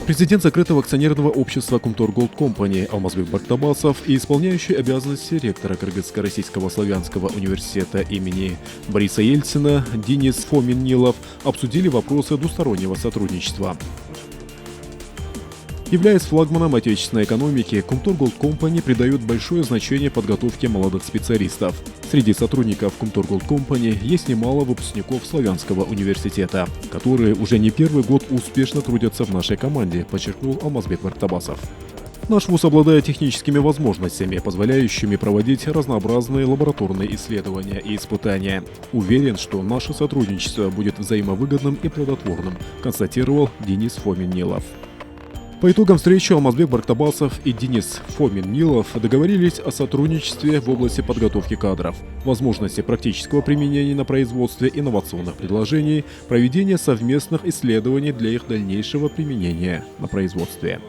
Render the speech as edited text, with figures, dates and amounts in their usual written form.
Президент закрытого акционерного общества «Кумтор Голд Компани» Алмазбек Бактабасов и исполняющий обязанности ректора Кыргызско-Российского славянского университета имени Бориса Ельцина Денис Фомин-Нилов обсудили вопросы двустороннего сотрудничества. Являясь флагманом отечественной экономики, «Кумтор Голд Компани» придает большое значение подготовке молодых специалистов. Среди сотрудников «Кумтор Голд Компани» есть немало выпускников Славянского университета, которые уже не первый год успешно трудятся в нашей команде, подчеркнул Алмазбек Бактабасов. Наш вуз обладает техническими возможностями, позволяющими проводить разнообразные лабораторные исследования и испытания. Уверен, что наше сотрудничество будет взаимовыгодным и плодотворным, констатировал Денис Фомин-Нилов. По итогам встречи Алмазбек Бактабасов и Денис Фомин-Нилов договорились о сотрудничестве в области подготовки кадров, возможности практического применения на производстве инновационных предложений, проведения совместных исследований для их дальнейшего применения на производстве.